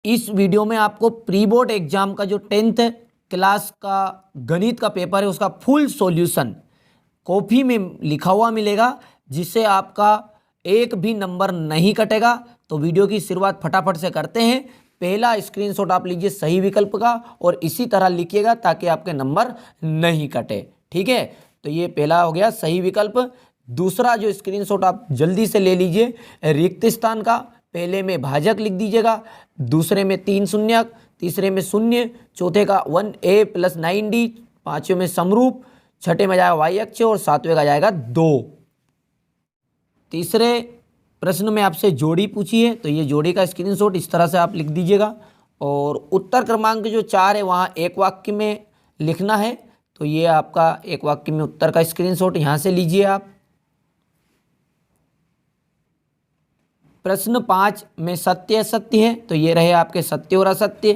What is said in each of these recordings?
इस वीडियो में आपको प्री बोर्ड एग्जाम का जो 10th क्लास का गणित का पेपर है उसका फुल सॉल्यूशन कॉपी में लिखा हुआ मिलेगा, जिससे आपका एक भी नंबर नहीं कटेगा। तो वीडियो की शुरुआत फटाफट से करते हैं। पहला स्क्रीनशॉट आप लीजिए सही विकल्प का और इसी तरह लिखिएगा ताकि आपके नंबर नहीं कटे। ठीक है, तो ये पहला हो गया सही विकल्प। दूसरा जो स्क्रीनशॉट आप जल्दी से ले लीजिए रिक्त स्थान का। पहले में भाजक लिख दीजिएगा, दूसरे में 3 शून्यक, तीसरे में शून्य, चौथे का 1a + 9d, पांचवें में समरूप, छठे में जाएगा y अक्ष और सातवें का जाएगा 2। तीसरे प्रश्न में आपसे जोड़ी पूछी है, तो ये जोड़ी का स्क्रीनशॉट इस तरह से आप लिख दीजिएगा। और उत्तर क्रमांक जो 4 है वहाँ एक वाक्य में लिखना है, तो ये आपका एक वाक्य में उत्तर का स्क्रीनशॉट यहाँ से लीजिए आप। प्रश्न 5 में सत्य असत्य है, तो ये रहे आपके सत्य और असत्य।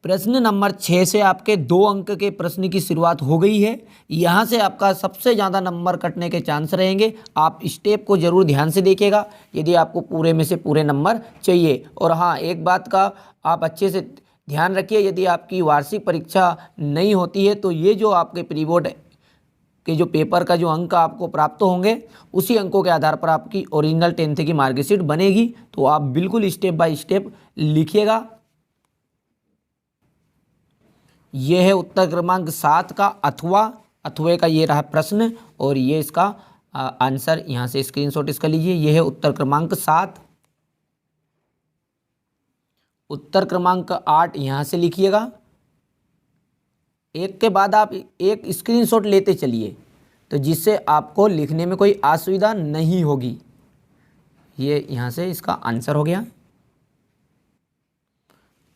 प्रश्न नंबर 6 से आपके 2 अंक के प्रश्न की शुरुआत हो गई है। यहाँ से आपका सबसे ज़्यादा नंबर कटने के चांस रहेंगे। आप स्टेप को जरूर ध्यान से देखिएगा यदि आपको पूरे में से पूरे नंबर चाहिए। और हाँ, एक बात का आप अच्छे से ध्यान रखिए, यदि आपकी वार्षिक परीक्षा नहीं होती है तो ये जो आपके प्री बोर्ड के जो पेपर का जो अंक आपको प्राप्त होंगे उसी अंकों के आधार पर आपकी ओरिजिनल 10th की मार्कशीट बनेगी। तो आप बिल्कुल स्टेप बाय स्टेप लिखिएगा। यह है उत्तर क्रमांक 7 का अथवा का ये रहा प्रश्न और ये इसका आंसर यहाँ से स्क्रीनशॉट इसका लीजिए। यह है उत्तर क्रमांक 7। उत्तर क्रमांक 8 यहाँ से लिखिएगा। एक के बाद आप एक स्क्रीनशॉट लेते चलिए, तो जिससे आपको लिखने में कोई असुविधा नहीं होगी। ये यहाँ से इसका आंसर हो गया।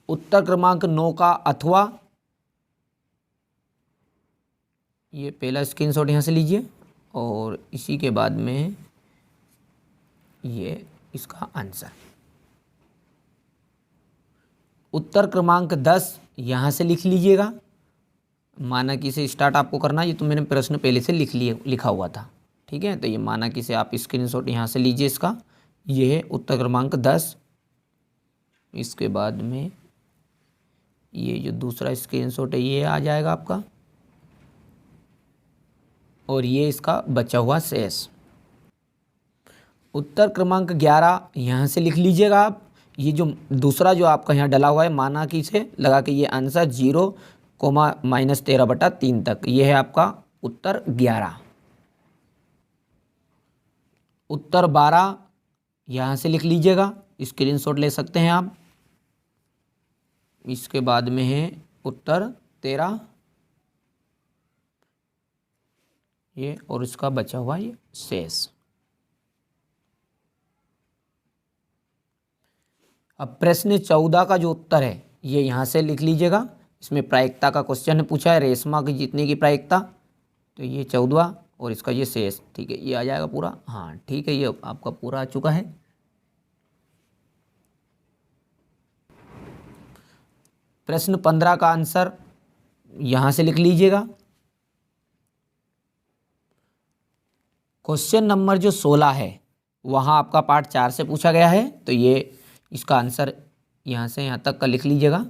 उत्तर क्रमांक 9 का अथवा, ये पहला स्क्रीनशॉट यहाँ से लीजिए और इसी के बाद में ये इसका आंसर। उत्तर क्रमांक 10 यहाँ से लिख लीजिएगा। मानकी से स्टार्ट आपको करना है, ये तो मैंने प्रश्न पहले से लिखा हुआ था। ठीक है, तो ये मानकी से आप स्क्रीनशॉट यहाँ से लीजिए इसका। ये है उत्तर क्रमांक 10। इसके बाद में ये जो दूसरा स्क्रीनशॉट है ये आ जाएगा आपका और ये इसका बचा हुआ शेष। उत्तर क्रमांक 11 यहाँ से लिख लीजिएगा आप। ये जो दूसरा जो आपका यहाँ डला हुआ है मानकी से लगा के ये आंसर 0, -13/3 तक, ये है आपका उत्तर 11। उत्तर 12 यहाँ से लिख लीजिएगा, स्क्रीनशॉट ले सकते हैं आप। इसके बाद में है उत्तर 13 ये और इसका बचा हुआ ये शेष। अब प्रश्न 14 का जो उत्तर है ये यहाँ से लिख लीजिएगा। इसमें प्रायिकता का क्वेश्चन पूछा है, रेशमा की जीतने की प्रायिकता, तो ये 14 और इसका ये शेष। ठीक है, ये आ जाएगा पूरा। हाँ ठीक है, ये आपका पूरा आ चुका है। प्रश्न 15 का आंसर यहाँ से लिख लीजिएगा। क्वेश्चन नंबर जो 16 है वहाँ आपका पार्ट 4 से पूछा गया है, तो ये इसका आंसर यहाँ से यहाँ तक का लिख लीजिएगा।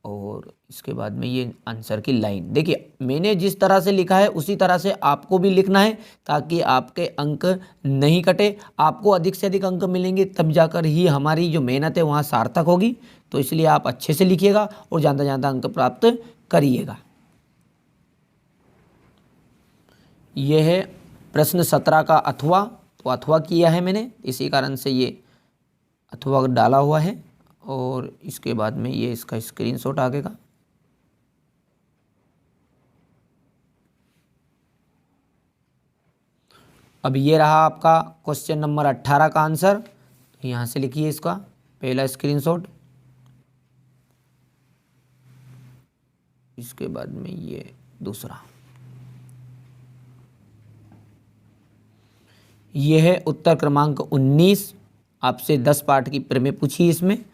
और इसके बाद में ये आंसर की लाइन देखिए, मैंने जिस तरह से लिखा है उसी तरह से आपको भी लिखना है ताकि आपके अंक नहीं कटे। आपको अधिक से अधिक अंक मिलेंगे तब जाकर ही हमारी जो मेहनत है वहाँ सार्थक होगी। तो इसलिए आप अच्छे से लिखिएगा और ज़्यादा ज़्यादा अंक प्राप्त करिएगा। यह है प्रश्न 17 का अथवा, तो अथवा किया है मैंने, इसी कारण से ये अथवा डाला हुआ है। और इसके बाद में ये इसका स्क्रीनशॉट आगेगा। अब ये रहा आपका क्वेश्चन नंबर 18 का आंसर, यहाँ से लिखिए इसका पहला स्क्रीनशॉट। इसके बाद में ये दूसरा। ये है उत्तर क्रमांक 19। आपसे 10 पार्ट की प्रमेय पूछी इसमें,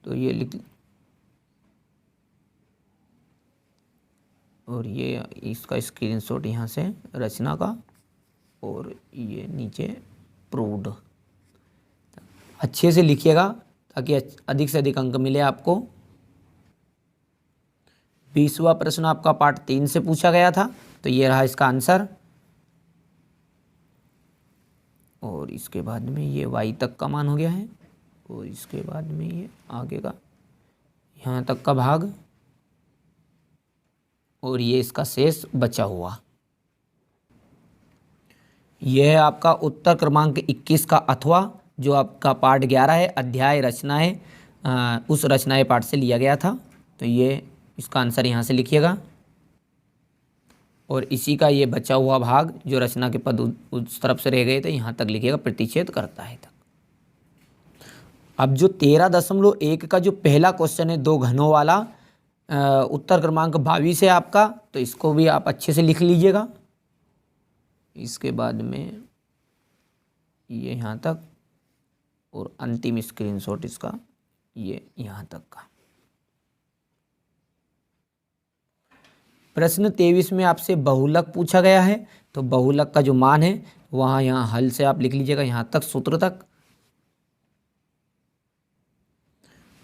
तो ये लिख और ये इसका स्क्रीनशॉट यहाँ से रचना का और ये नीचे प्रूव्ड। अच्छे से लिखिएगा ताकि अधिक से अधिक अंक मिले आपको। 20वां प्रश्न आपका पार्ट 3 से पूछा गया था, तो ये रहा इसका आंसर। और इसके बाद में ये y तक का मान हो गया है, और इसके बाद में ये आगे का यहाँ तक का भाग, और ये इसका शेष बचा हुआ। यह है आपका उत्तर क्रमांक 21 का अथवा, जो आपका पार्ट 11 है, अध्याय रचनाएं, उस रचनाएं पाठ से लिया गया था। तो ये इसका आंसर यहाँ से लिखिएगा, और इसी का ये बचा हुआ भाग जो रचना के पद उस तरफ से रह गए थे, यहाँ तक लिखिएगा, प्रतिच्छेद करता है तक। अब जो 13.1 का जो पहला क्वेश्चन है, 2 घनों वाला, उत्तर क्रमांक 22 है आपका, तो इसको भी आप अच्छे से लिख लीजिएगा। इसके बाद में ये यहाँ तक, और अंतिम स्क्रीनशॉट इसका ये यहाँ तक का। प्रश्न 23 में आपसे बहुलक पूछा गया है, तो बहुलक का जो मान है वहाँ यहाँ हल से आप लिख लीजिएगा यहाँ तक, सूत्र तक,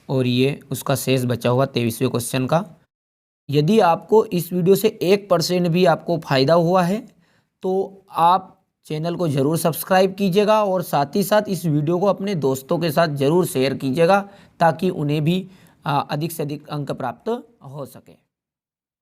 और ये उसका शेष बचा हुआ 23वें क्वेश्चन का। यदि आपको इस वीडियो से 1% भी आपको फ़ायदा हुआ है तो आप चैनल को ज़रूर सब्सक्राइब कीजिएगा, और साथ ही साथ इस वीडियो को अपने दोस्तों के साथ ज़रूर शेयर कीजिएगा, ताकि उन्हें भी अधिक से अधिक अंक प्राप्त हो सके।